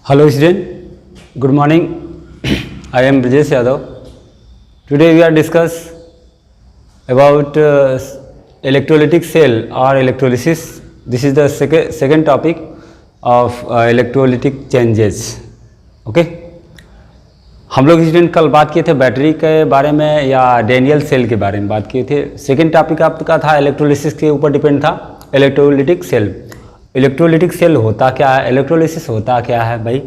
Hello student, good morning. I am Brijesh Yadav. Today we are discuss about electrolytic cell or electrolysis. This is the second topic of electrolytic changes. Okay. हम लोग student कल बात किए थे battery के बारे में या डेनियल सेल के बारे में बात किए थे. सेकेंड टॉपिक आपका था इलेक्ट्रोलिसिस के ऊपर डिपेंड था, इलेक्ट्रोलिटिक सेल. इलेक्ट्रोलिटिक सेल होता क्या है, इलेक्ट्रोलिसिस होता क्या है भाई?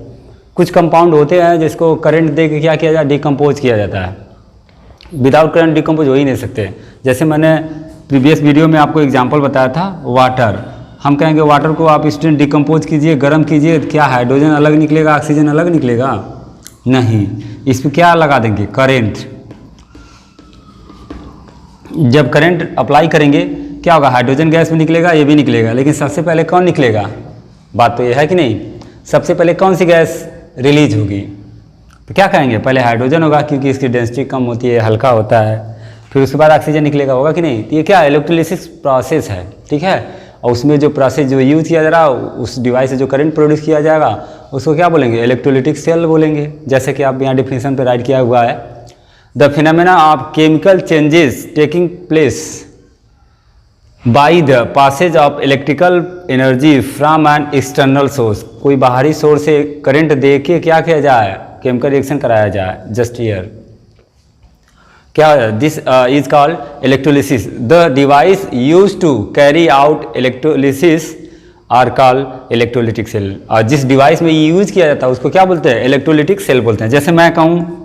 कुछ कंपाउंड होते हैं जिसको करंट दे के क्या किया जाए, डिकम्पोज किया जाता है. विदाउट करंट डिकम्पोज हो ही नहीं सकते. जैसे मैंने प्रीवियस वीडियो में आपको एग्जांपल बताया था, वाटर. हम कहेंगे वाटर को आप स्टूडेंट डिकम्पोज कीजिए, गर्म कीजिए, क्या हाइड्रोजन अलग निकलेगा, ऑक्सीजन अलग निकलेगा? नहीं. इस पर क्या लगा देंगे, करेंट. जब करंट अप्लाई करेंगे क्या होगा, हाइड्रोजन गैस भी निकलेगा, ये भी निकलेगा. लेकिन सबसे पहले कौन निकलेगा? बात तो ये है कि नहीं. सबसे पहले कौन सी गैस रिलीज होगी? तो क्या कहेंगे, पहले हाइड्रोजन होगा क्योंकि इसकी डेंसिटी कम होती है, हल्का होता है. फिर उसके बाद ऑक्सीजन निकलेगा, होगा कि नहीं. तो ये क्या इलेक्ट्रोलिसिस प्रोसेस है, ठीक है. और उसमें जो प्रोसेस जो यूज किया जा रहा है, उस डिवाइस से जो करंट प्रोड्यूस किया जाएगा उसको क्या बोलेंगे, इलेक्ट्रोलिटिक सेल बोलेंगे. जैसे कि आप यहाँ डिफिनीशन पे राइट किया हुआ है, the phenomena of chemical changes taking place by the passage of electrical energy from an external source. कोई बाहरी सोर्स से करंट दे के क्या किया जाए, केमिकल रिएक्शन कराया जाए. जस्ट हियर क्या, this is called electrolysis. The device use to carry out electrolysis are called electrolytic cell. और जिस डिवाइस में यूज किया जाता है उसको क्या बोलते हैं, इलेक्ट्रोलिटिक सेल बोलते हैं. जैसे मैं कहूँ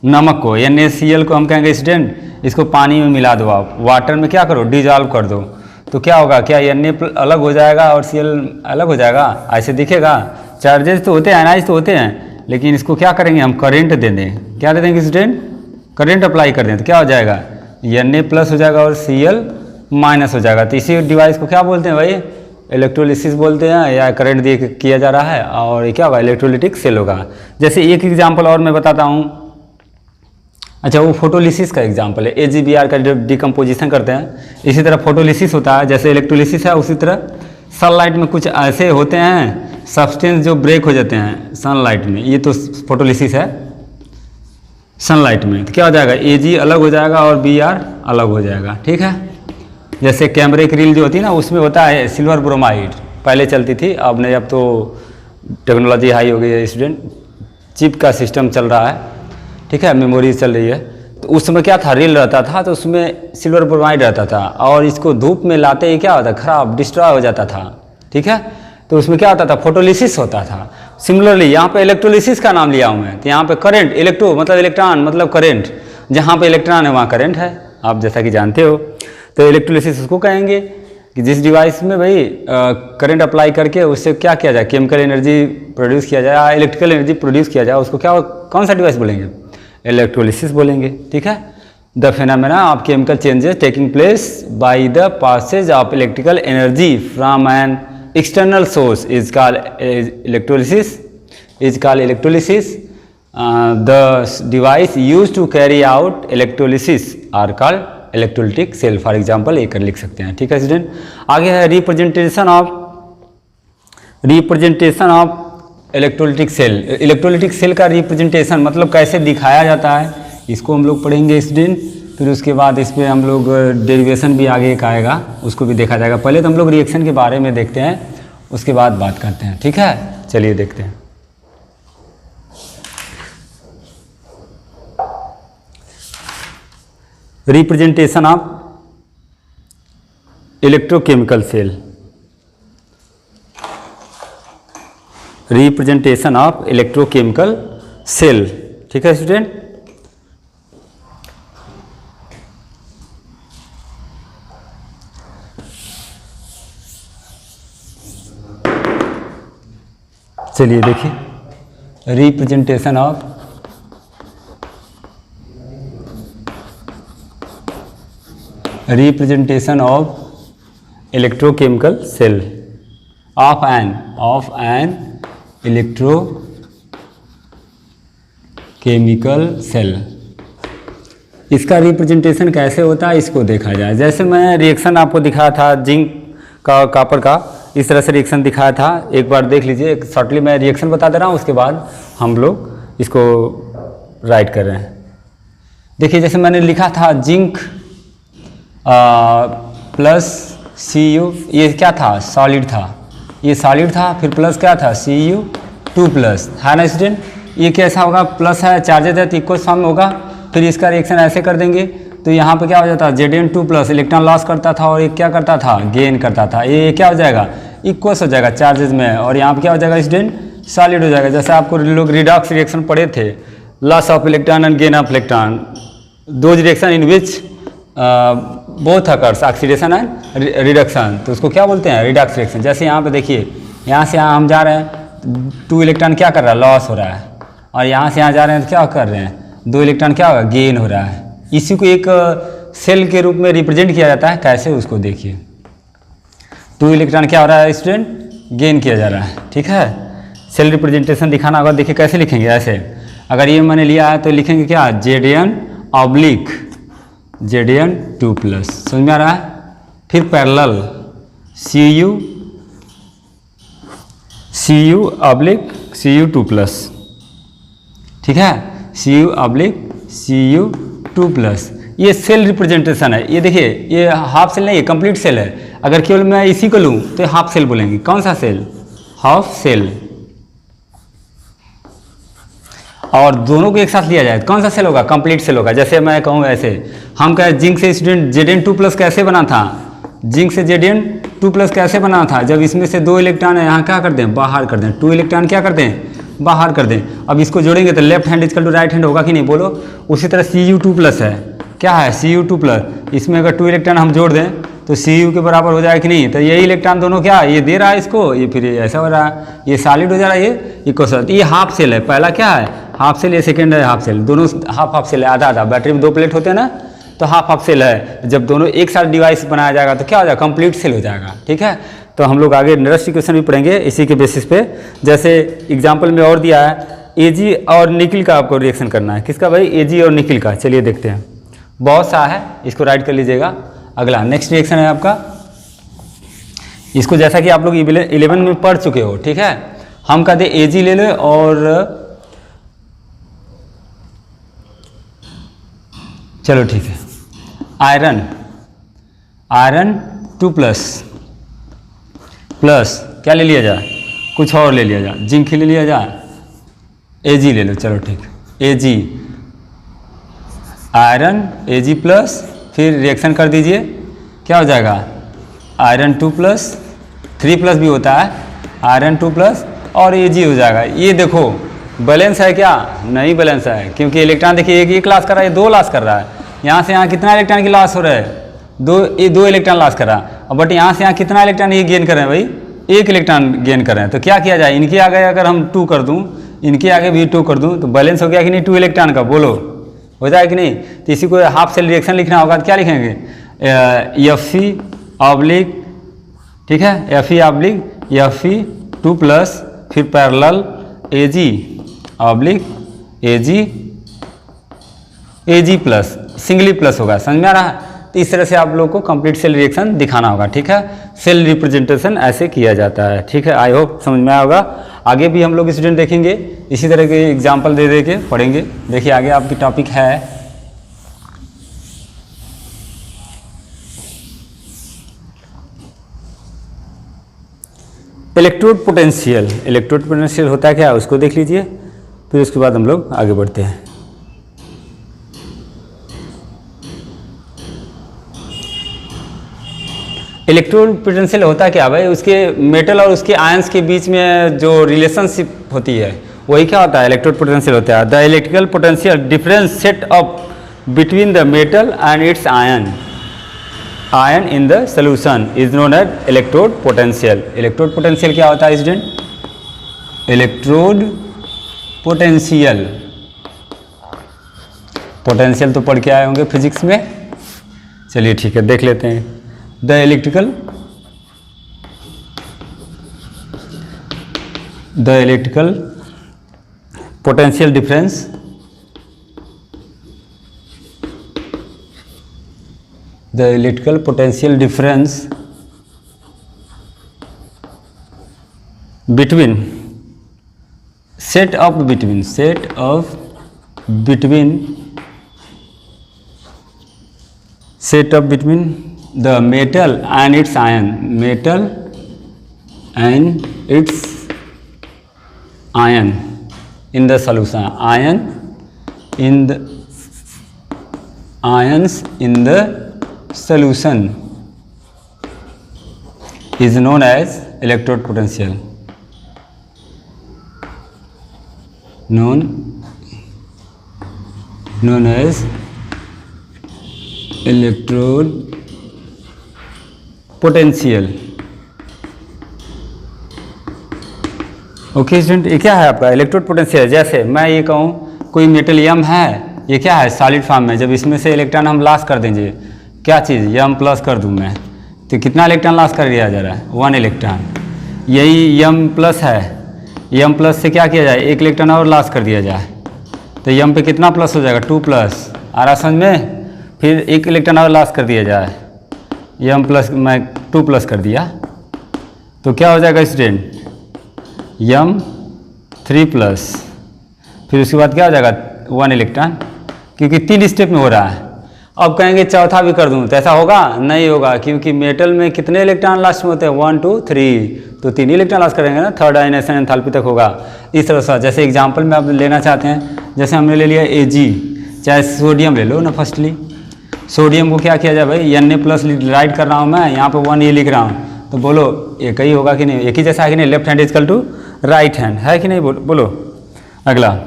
नमक को, NaCl को हम कहेंगे स्टूडेंट इसको पानी में मिला दो, आप वाटर में क्या करो, डिजॉल्व कर दो. तो क्या होगा, क्या Na अलग हो जाएगा और Cl अलग हो जाएगा? ऐसे दिखेगा. चार्जेस तो होते हैं, आयनाइज तो होते हैं, लेकिन इसको क्या करेंगे हम, करंट दे दें. क्या दे देंगे स्टूडेंट, करंट अप्लाई कर दें. तो क्या हो जाएगा, Na प्लस हो जाएगा और Cl माइनस हो जाएगा. तो इसी डिवाइस को क्या बोलते हैं भाई, इलेक्ट्रोलिसिस बोलते हैं, या करंट दिए किया जा रहा है. और ये क्या होगा, इलेक्ट्रोलिटिक सेल होगा. जैसे एक एग्जाम्पल और मैं बताता हूँ. अच्छा, वो फोटोलिसिस का एग्जाम्पल है. AgBr का डिकम्पोजिशन करते हैं, इसी तरह फोटोलिसिस होता है. जैसे इलेक्ट्रोलिसिस है, उसी तरह सनलाइट में कुछ ऐसे होते हैं सब्सटेंस जो ब्रेक हो जाते हैं सनलाइट में. ये तो फोटोलिसिस है सनलाइट में. तो क्या हो जाएगा, Ag अलग हो जाएगा और Br अलग हो जाएगा, ठीक है. जैसे कैमरे की रील जो होती है ना, उसमें होता है सिल्वर ब्रोमाइड, पहले चलती थी. अब नहीं, अब तो टेक्नोलॉजी हाई हो गई है स्टूडेंट, चिप का सिस्टम चल रहा है, ठीक है, मेमोरी चल रही है. तो उस समय क्या था, रील रहता था तो उसमें सिल्वर ब्रोमाइड रहता था, और इसको धूप में लाते ही क्या होता, खराब डिस्ट्रॉय हो जाता था, ठीक है. तो उसमें क्या होता था, फोटोलिसिस होता था. सिमिलरली यहाँ पे इलेक्ट्रोलिसिस का नाम लिया हूँ मैं. तो यहाँ पे करंट, इलेक्ट्रो मतलब इलेक्ट्रॉन मतलब करंट, जहाँ पे इलेक्ट्रॉन है वहाँ करंट है, आप जैसा कि जानते हो. तो इलेक्ट्रोलिसिस उसको कहेंगे कि जिस डिवाइस में भाई करंट अप्लाई करके उससे क्या किया जाए, केमिकल एनर्जी प्रोड्यूस किया जाए, इलेक्ट्रिकल एनर्जी प्रोड्यूस किया जाए, उसको क्या, कौन सा डिवाइस बोलेंगे, इलेक्ट्रोलिसिस बोलेंगे, ठीक है. The phenomena of chemical changes taking place by the passage of electrical energy from an external source is called electrolysis. The device use to carry out electrolysis are called electrolytic cell. For example एक लिख सकते हैं, ठीक है student. आगे है representation of electrolytic cell. Electrolytic cell का representation मतलब कैसे दिखाया जाता है, इसको हम लोग पढ़ेंगे स्टूडेंट. फिर उसके बाद इस पर हम लोग डेरिवेशन भी आगे एक आएगा, उसको भी देखा जाएगा. पहले तो हम लोग रिएक्शन के बारे में देखते हैं, उसके बाद बात करते हैं, ठीक है. चलिए देखते हैं. Representation of electrochemical cell. Representation of electrochemical cell, ठीक है स्टूडेंट. चलिए देखिए, representation of electrochemical cell of an electrochemical cell. इसका रिप्रेजेंटेशन कैसे होता है, इसको देखा जाए. जैसे मैं रिएक्शन आपको दिखाया था जिंक का, कॉपर का, इस तरह से रिएक्शन दिखाया था, एक बार देख लीजिए। शॉर्टली मैं रिएक्शन बता दे रहा हूँ, उसके बाद हम लोग इसको राइट कर रहे हैं। देखिए जैसे मैंने लिखा था जिंक प्लस Cu, ये क्या था, सॉलिड था, ये सॉलिड था, फिर प्लस क्या था Cu2 प्लस, है ना स्टूडेंट। ये कैसा होगा, प्लस है, चार्जेज है तो इक्वल फॉर्म में होगा। फिर इसका रिएक्शन ऐसे कर देंगे तो यहाँ पे क्या हो जाता है, Zn2 प्लस इलेक्ट्रॉन लॉस करता था और एक क्या करता था, गेन करता था। ये क्या हो जाएगा, इक्वल्स हो जाएगा चार्जेज में, और यहाँ पे क्या हो जाएगा स्टूडेंट, सॉलिड हो जाएगा। जैसे आपको लोग रिडॉक्स रिएक्शन पढ़े थे, loss of electron and gain of electron, those reaction in which both occurs oxidation and reduction, तो उसको क्या बोलते हैं, रिडॉक्स रिएक्शन। जैसे यहाँ पे देखिए, यहाँ से यहाँ हम जा रहे हैं, 2 इलेक्ट्रॉन क्या कर रहा है, लॉस हो रहा है, और यहाँ से यहाँ जा रहे हैं तो क्या कर रहे हैं, 2 इलेक्ट्रॉन क्या होगा, गेन हो रहा है। इसी को एक सेल के रूप में रिप्रेजेंट किया जाता है, कैसे, उसको देखिए। 2 इलेक्ट्रॉन क्या हो रहा है स्टूडेंट, गेन किया जा रहा है, ठीक है। सेल रिप्रेजेंटेशन दिखाना होगा, देखिए कैसे लिखेंगे। ऐसे अगर ये मैंने लिया है तो लिखेंगे क्या, Zn/Zn2 प्लस, समझ में आ रहा है। फिर पैरेलल Cu/Cu2 प्लस, ठीक है, Cu/Cu2 प्लस। ये सेल रिप्रेजेंटेशन है। ये देखिए, ये हाफ सेल नहीं है, कंप्लीट सेल है। अगर केवल मैं इसी को लूँ तो हाफ सेल बोलेंगे। कौन सा सेल, हाफ सेल। और दोनों को एक साथ लिया जाए कौन सा सेल होगा, कंप्लीट सेल होगा। जैसे मैं कहूँ ऐसे, हम कहें जिंक से स्टूडेंट Zn2 प्लस कैसे बना था, जिंक से Zn2 प्लस कैसे बना था, जब इसमें से 2 इलेक्ट्रॉन है, यहाँ क्या कर दें, बाहर कर दें, 2 इलेक्ट्रॉन क्या कर दें, बाहर कर दें। अब इसको जोड़ेंगे तो left hand equal to right hand होगा कि नहीं, बोलो। उसी तरह Cu2 प्लस है, क्या है, Cu2 प्लस, इसमें अगर 2 इलेक्ट्रॉन हम जोड़ दें तो Cu के बराबर हो जाए कि नहीं। तो यही इलेक्ट्रॉन दोनों क्या, ये दे रहा है इसको, ये फिर ये ऐसा हो रहा है, ये सॉलिड हो जा रहा है, ये इक्वल। ये हाफ सेल है, पहला क्या है, हाफ सेल, ये सेकेंड है हाफ सेल, दोनों हाफ सेल है, आधा आधा। बैटरी में 2 प्लेट होते हैं ना, तो हाफ सेल है। जब दोनों एक साथ डिवाइस बनाया जाएगा तो क्या हो जाएगा, कंप्लीट सेल हो जाएगा, ठीक है। तो हम लोग आगे नेक्स्ट इक्वेशन भी पढ़ेंगे इसी के बेसिस पे। जैसे एग्जाम्पल में और दिया है, Ag और निकिल का आपको रिएक्शन करना है। किसका भाई, Ag और निकिल का। चलिए देखते हैं, बहुत सा है, इसको राइट कर लीजिएगा। अगला नेक्स्ट रिएक्शन है आपका, इसको जैसा कि आप लोग 11 में पढ़ चुके हो, ठीक है। हम कहते हैं Ag ले लो और चलो ठीक है, आयरन 2 प्लस क्या ले लिया जाए, कुछ और ले लिया जाए, जिंक ले लिया जाए, Ag ले लो, चलो ठीक, Ag आयरन Ag प्लस, फिर रिएक्शन कर दीजिए, क्या हो जाएगा, आयरन 2 प्लस, 3 प्लस भी होता है, आयरन 2 प्लस और Ag हो जाएगा। ये देखो बैलेंस है क्या, नहीं बैलेंस है, क्योंकि इलेक्ट्रॉन देखिए एक लॉस कर रहा है, 2 लॉस कर रहा है। यहाँ से यहाँ कितना इलेक्ट्रॉन की लॉस हो रहा है, 2 इलेक्ट्रॉन लॉस कर रहा है। बट यहाँ से यहाँ कितना इलेक्ट्रॉन ये गेन कर रहे हैं भाई, 1 इलेक्ट्रॉन गेन कर रहे हैं। तो क्या किया जाए, इनके आगे अगर हम 2 कर दूँ, इनके आगे भी 2 कर दूँ, तो बैलेंस हो गया कि नहीं 2 इलेक्ट्रॉन का, बोलो हो जाए कि नहीं। तो इसी को हाफ सेल रिएक्शन लिखना होगा, तो क्या लिखेंगे, Fe/, ठीक है, Fe/2 प्लस, फिर parallel Ag plus, singly plus होगा, समझ में आ रहा है। तो इस तरह से आप लोग को कंप्लीट सेल रिएक्शन दिखाना होगा, ठीक है। सेल रिप्रेजेंटेशन ऐसे किया जाता है, ठीक है। आई होप समझ में आया होगा। आगे भी हम लोग स्टूडेंट देखेंगे, इसी तरह के एग्जाम्पल दे के पढ़ेंगे। देखिए आगे आपकी टॉपिक है इलेक्ट्रोड पोटेंशियल। इलेक्ट्रोड पोटेंशियल होता है क्या, उसको देख लीजिए, फिर उसके बाद हम लोग आगे बढ़ते हैं। इलेक्ट्रोड पोटेंशियल होता क्या भाई, उसके मेटल और उसके आयंस के बीच में जो रिलेशनशिप होती है वही क्या होता है, इलेक्ट्रोड पोटेंशियल होता है। The electrical potential difference set up between the metal and its ion in the solution is known as electrode potential. Electrode potential क्या होता है स्टूडेंट, इलेक्ट्रोड पोटेंशियल, पोटेंशियल तो पढ़ के आए होंगे फिजिक्स में। चलिए ठीक है, देख लेते हैं। The electrical potential difference between set of between the metal and its ion, in the solution, ions in the solution is known as electrode potential. known as electrode potential. Okay student, ये क्या है आपका electrode potential? जैसे मैं ये कहूँ कोई metal यम है, ये क्या है सॉलिड फॉर्म में, जब इसमें से इलेक्ट्रॉन हम लॉस कर देंगे, क्या चीज़ यम प्लस कर दूँ मैं, तो कितना इलेक्ट्रॉन लॉस कर दिया जा रहा है? 1 इलेक्ट्रॉन। यही यम प्लस है, यम प्लस से क्या किया जाए, 1 इलेक्ट्रॉन और लॉस कर दिया जाए, तो यम पे कितना प्लस हो जाएगा? 2 प्लस। आ रहा समझ में? फिर 1 इलेक्ट्रॉन और लॉस कर दिया जाए, यम प्लस मैं 2 प्लस कर दिया, तो क्या हो जाएगा स्टूडेंट? यम 3 प्लस। फिर उसके बाद क्या हो जाएगा? 1 इलेक्ट्रॉन, क्योंकि 3 स्टेप में हो रहा है। अब कहेंगे चौथा भी कर दूं तो ऐसा होगा? नहीं होगा, क्योंकि मेटल में कितने इलेक्ट्रॉन लास्ट में होते हैं? 1 2 3, तो 3 इलेक्ट्रॉन लास्ट करेंगे ना, थर्ड आयनाइजेशन एंथैल्पी तक होगा। इस तरह से जैसे एग्जांपल में आप लेना चाहते हैं, जैसे हमने ले लिया Ag, चाहे सोडियम ले लो ना। फर्स्टली सोडियम को क्या किया जाए भाई? Na प्लस राइट कर रहा हूँ मैं, यहाँ पर 1 ये लिख रहा हूँ, तो बोलो एक ही होगा कि नहीं? एक ही जैसा है कि नहीं? Left hand is equal to right hand है कि नहीं? बोलो अगला,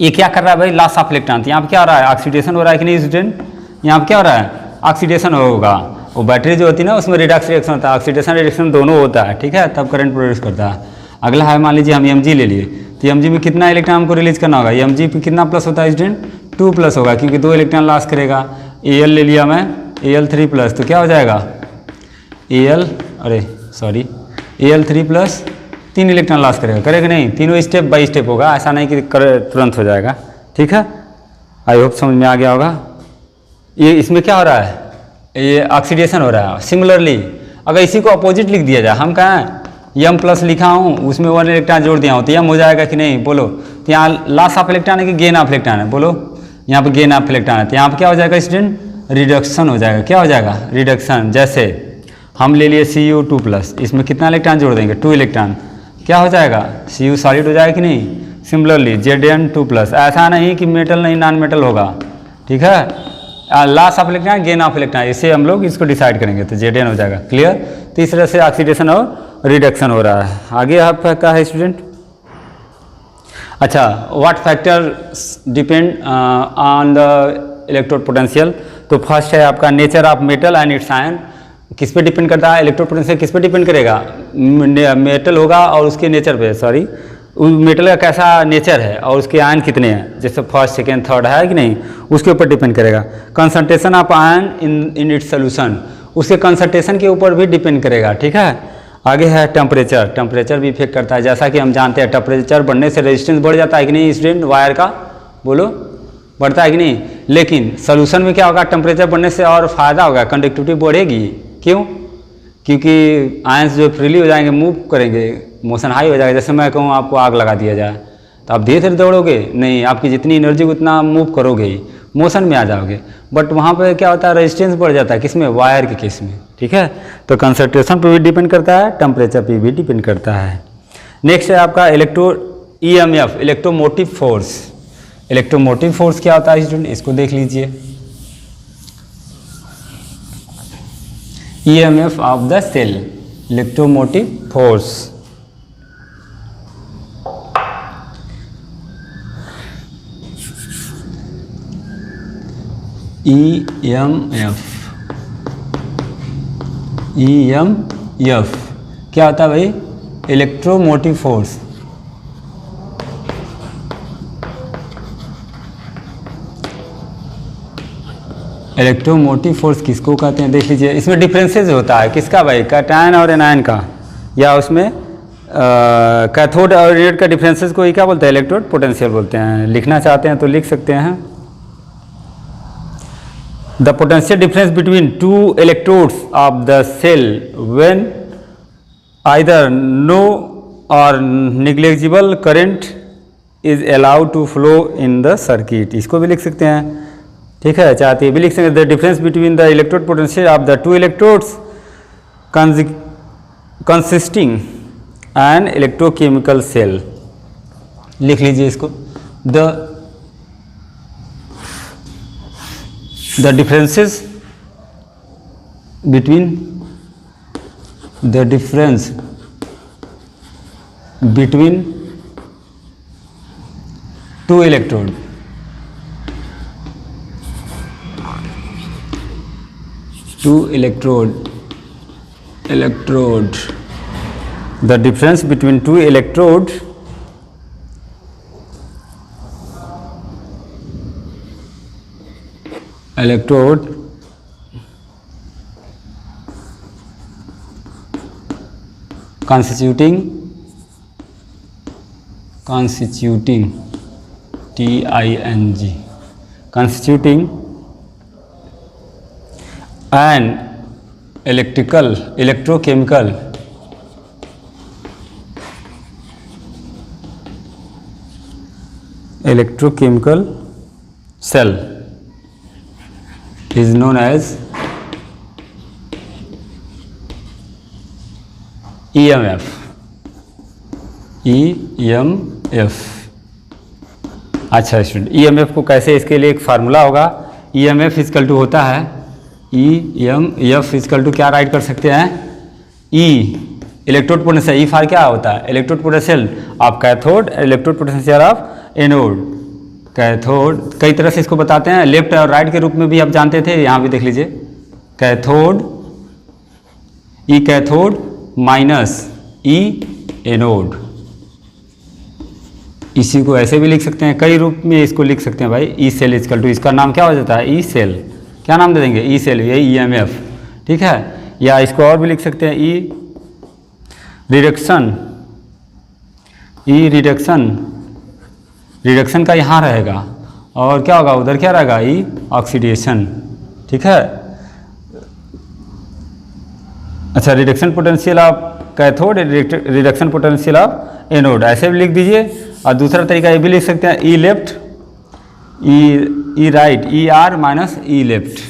ये क्या कर रहा है भाई? Loss of electron. यहाँ पर क्या हो रहा है? ऑक्सीडेशन हो रहा है कि नहीं स्टूडेंट? यहाँ पर क्या हो रहा है? ऑक्सीडेशन होगा। वो बैटरी जो होती है ना, उसमें रिडक्स रिएक्शन होता है, ऑक्सीडेशन रिएक्शन दोनों होता है, ठीक है, तब करंट प्रोड्यूस करता है। अगला है, मान लीजिए हम Mg ले लिए, तो Mg में कितना इलेक्ट्रॉन हमको रिलीज करना होगा? Mg पे कितना प्लस होता है स्टूडेंट? 2 प्लस होगा, क्योंकि 2 इलेक्ट्रॉन लॉस करेगा। Al ले लिया मैं, Al 3 प्लस, तो क्या हो जाएगा? Al 3 प्लस 3 इलेक्ट्रॉन लॉस करेगा नहीं? तीनों स्टेप बाय स्टेप होगा, ऐसा नहीं कि तुरंत हो जाएगा, ठीक है। आई होप समझ में आ गया होगा। ये इसमें क्या हो रहा है? ये ऑक्सीडेशन हो रहा है। सिमिलरली अगर इसी को अपोजिट लिख दिया जाए, हम कहें यम प्लस लिखा हूँ, उसमें 1 इलेक्ट्रॉन जोड़ दिया हूँ, तो यम हो जाएगा कि नहीं? बोलो। तो यहाँ लॉस ऑफ इलेक्ट्रॉन है कि गेन ऑफ इलेक्ट्रॉन है? बोलो। यहाँ पर गेन ऑफ इलेक्ट्रॉन है, तो यहाँ पर क्या हो जाएगा स्टूडेंट? रिडक्शन हो जाएगा। क्या हो जाएगा? रिडक्शन। जैसे हम ले लिए Cu2 प्लस, इसमें कितना इलेक्ट्रॉन जोड़ देंगे? 2 इलेक्ट्रॉन, क्या हो जाएगा? Cu सॉलिड हो जाएगा कि नहीं? सिमिलरली Zn2 प्लस, ऐसा नहीं कि मेटल नहीं नॉन मेटल होगा, ठीक है। Loss of electron, gain of electron, इससे हम लोग इसको डिसाइड करेंगे, तो Zn हो जाएगा। क्लियर? तो इस तरह से ऑक्सीडेशन और रिडक्शन हो रहा है। आगे आपका क्या है स्टूडेंट? अच्छा, what factor depend on the electrode potential? तो फर्स्ट है आपका nature of metal and its ion. किस पे डिपेंड करता है? इलेक्ट्रोड पोटेंशियल किस पे डिपेंड करेगा? मेटल होगा और उसके नेचर पे, उस मेटल का कैसा नेचर है और उसके आयन कितने हैं, जैसे फर्स्ट सेकेंड थर्ड है कि नहीं, उसके ऊपर डिपेंड करेगा। Concentration of ion in its solution, उसके कंसंट्रेशन के ऊपर भी डिपेंड करेगा, ठीक है। आगे है टेम्परेचर, टेम्परेचर भी इफेक्ट करता है। जैसा कि हम जानते हैं टेम्परेचर बढ़ने से रेजिस्टेंस बढ़ जाता है कि नहीं स्टूडेंट? वायर का बोलो, बढ़ता है कि नहीं? लेकिन सोल्यूशन में क्या होगा? टेम्परेचर बढ़ने से और फायदा होगा, कंडक्टिविटी बढ़ेगी। क्यों? क्योंकि आयंस जो फ्रीली हो जाएंगे, मूव करेंगे, मोशन हाई हो जाएगा। जैसे मैं कहूँ आपको आग लगा दिया जाए, तो आप धीरे धीरे दौड़ोगे नहीं, आपकी जितनी एनर्जी उतना मूव करोगे ही, मोशन में आ जाओगे। बट वहाँ पे क्या होता है? रेजिस्टेंस बढ़ जाता है, किसमें? वायर के केस में, ठीक है। तो कंसंट्रेशन पर भी डिपेंड करता है, टेम्परेचर पर भी डिपेंड करता है। नेक्स्ट है आपका EMF, electromotive force. Electromotive force क्या होता है स्टूडेंट? इसको देख लीजिए। EMF of the cell, electromotive force। EMF क्या होता है भाई? Electromotive force. इलेक्ट्रोमोटिव फोर्स किसको कहते हैं? देख लीजिए, इसमें डिफरेंसेस होता है। किसका भाई? कैटायन और एनायन का, या उसमें कैथोड और एनोड का डिफरेंसेस को ही क्या बोलते हैं? इलेक्ट्रोड पोटेंशियल बोलते हैं। लिखना चाहते हैं तो लिख सकते हैं। The potential difference between 2 electrodes of the cell when either no or negligible current is allowed to flow in the circuit, इसको भी लिख सकते हैं, ठीक है। चाहते ये भी लिख सकते हैं the difference between the electrode potential of the two electrodes consisting an electrochemical cell, लिख लीजिए इसको। The differences between the difference between two electrode the difference between two electrode constituting TING constituting an electrochemical cell is known as EMF। अच्छा student, EMF को कैसे, इसके लिए एक formula होगा। EMF इजकल टू होता है EMF इजकल टू क्या राइट कर सकते हैं, E इलेक्ट्रोड पोटेंशियल, E फार क्या होता है electrode potential of cathode, electrode potential of anode. Cathode कई तरह से इसको बताते हैं, लेफ्ट और राइट के रूप में भी आप जानते थे, यहाँ भी देख लीजिए cathode, E cathode minus E anode. इसी को ऐसे भी लिख सकते हैं, कई रूप में इसको लिख सकते हैं भाई। ई सेल इजकल टू, इसका नाम क्या हो जाता है ई सेल, क्या नाम दे देंगे ई सेल, ये EMF, ठीक है। या इसको और भी लिख सकते हैं ई रिडक्शन, रिडक्शन का यहाँ रहेगा, और क्या होगा उधर क्या रहेगा ई ऑक्सीडेशन, ठीक है। अच्छा, reduction potential of cathode, reduction potential of anode, ऐसे भी लिख दीजिए। और दूसरा तरीका ये भी लिख सकते हैं ई लेफ्ट, ई राइट, ER माइनस ई लेफ्ट,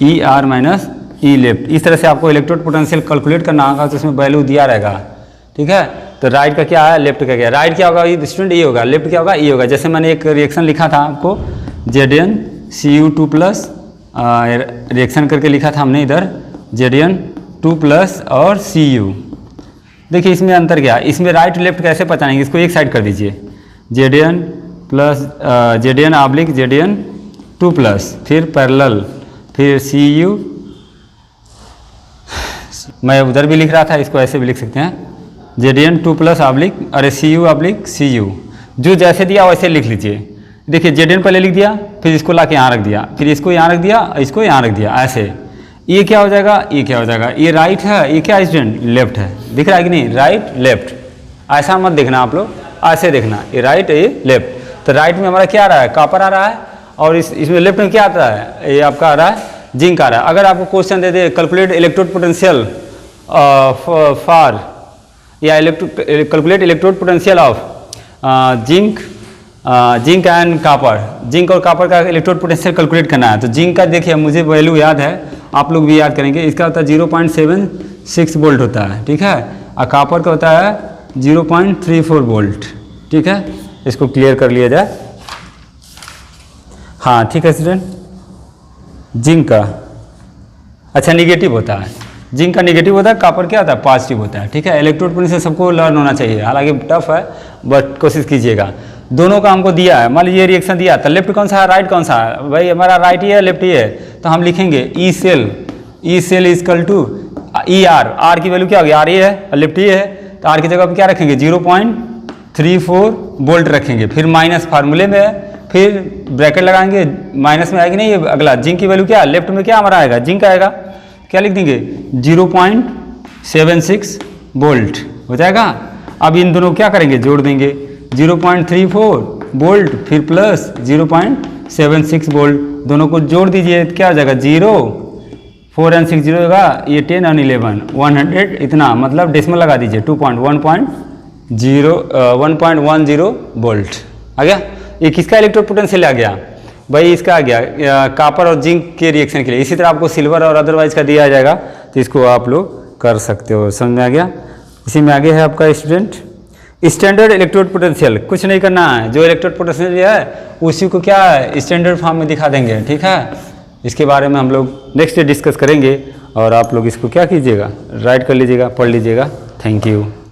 ER माइनस ई लेफ्ट। इस तरह से आपको इलेक्ट्रोड पोटेंशियल कैलकुलेट करना होगा, तो उसमें वैल्यू दिया रहेगा, ठीक है। तो राइट का क्या है, लेफ्ट का क्या है, राइट क्या होगा स्टूडेंट ई होगा, लेफ्ट क्या होगा ई होगा। जैसे मैंने एक रिएक्शन लिखा था आपको ZnCU2+ रिएक्शन करके लिखा था हमने इधर Zn2+ और Cu। देखिए इसमें अंतर क्या है, इसमें राइट लेफ्ट कैसे पहचानेंगे, इसको एक साइड कर दीजिए, Zn+Zn2+, फिर पैरेलल, फिर Cu, मैं उधर भी लिख रहा था, इसको ऐसे भी लिख सकते हैं Zn2+ ऑब्लिक, अरे Cu, जो जैसे दिया वैसे लिख लीजिए। देखिए Zn पहले लिख दिया, फिर इसको ला के यहाँ रख दिया, फिर इसको यहाँ रख दिया, इसको यहाँ रख दिया, ऐसे। ये क्या हो जाएगा, ये क्या हो जाएगा, ये राइट है, ये क्या स्टूडेंट लेफ्ट है, दिख रहा है कि नहीं, राइट लेफ्ट। ऐसा मत देखना आप लोग, ऐसे देखना, ये राइट है ये लेफ्ट। तो राइट में हमारा क्या आ रहा है, कॉपर आ रहा है, और इसमें लेफ्ट में क्या आता है, ये आपका आ रहा है जिंक आ रहा है। अगर आपको क्वेश्चन दे दे कैलकुलेट इलेक्ट्रोड पोटेंशियल फॉर, या calculate electrode potential of zinc and copper, zinc और कॉपर का इलेक्ट्रोड पोटेंशियल कैलकुलेट करना है। तो जिंक का देखिए मुझे वैल्यू याद है, आप लोग भी याद करेंगे, इसका होता है 0.76 वोल्ट होता है, ठीक है। और कॉपर का होता है 0.34 वोल्ट, ठीक है। इसको क्लियर कर लिया जाए, हाँ ठीक है स्टूडेंट। जिंक का अच्छा निगेटिव होता है, जिंक का निगेटिव होता है, कॉपर क्या होता है पॉजिटिव होता है, ठीक है। इलेक्ट्रोड पोटेंशियल सबको लर्न होना चाहिए, हालांकि टफ है बट कोशिश कीजिएगा। दोनों का हमको दिया है, मान लीजिए रिएक्शन दिया तो लेफ्ट कौन सा है, राइट कौन सा है, भाई हमारा राइट ही है लेफ्ट ही है, तो हम लिखेंगे E cell is equal to ER, R की वैल्यू क्या होगी, आर ये है लेफ्ट ही है, तो आर की जगह पर क्या रखेंगे 0.34 वोल्ट रखेंगे, फिर माइनस फार्मूले में है, फिर ब्रैकेट लगाएंगे, माइनस में आएगी नहीं, ये अगला जिंक की वैल्यू क्या, लेफ्ट में क्या हमारा आएगा जिंक आएगा, क्या लिख देंगे 0.76 वोल्ट हो जाएगा। अब इन दोनों क्या करेंगे, जोड़ देंगे 0.34 वोल्ट फिर प्लस 0.76 वोल्ट, दोनों को जोड़ दीजिए क्या हो जाएगा 0, 4 and 6 0 होगा, ये 10 और 11 100 इतना, मतलब डेसिमल लगा दीजिए 1.10 वोल्ट आ गया। ये किसका इलेक्ट्रोड पोटेंशियल आ गया भाई, इसका आ गया कॉपर और जिंक के रिएक्शन के लिए। इसी तरह आपको सिल्वर और अदरवाइज का दिया जाएगा, तो इसको आप लोग कर सकते हो। समझ में आ गया। इसी में आगे है आपका स्टूडेंट स्टैंडर्ड इलेक्ट्रोड पोटेंशियल। कुछ नहीं करना है, जो इलेक्ट्रोड पोटेंशियल है उसी को क्या है स्टैंडर्ड फॉर्म में दिखा देंगे, ठीक है। इसके बारे में हम लोग नेक्स्ट डे डिस्कस करेंगे, और आप लोग इसको क्या कीजिएगा, राइट कर लीजिएगा, पढ़ लीजिएगा। Thank you.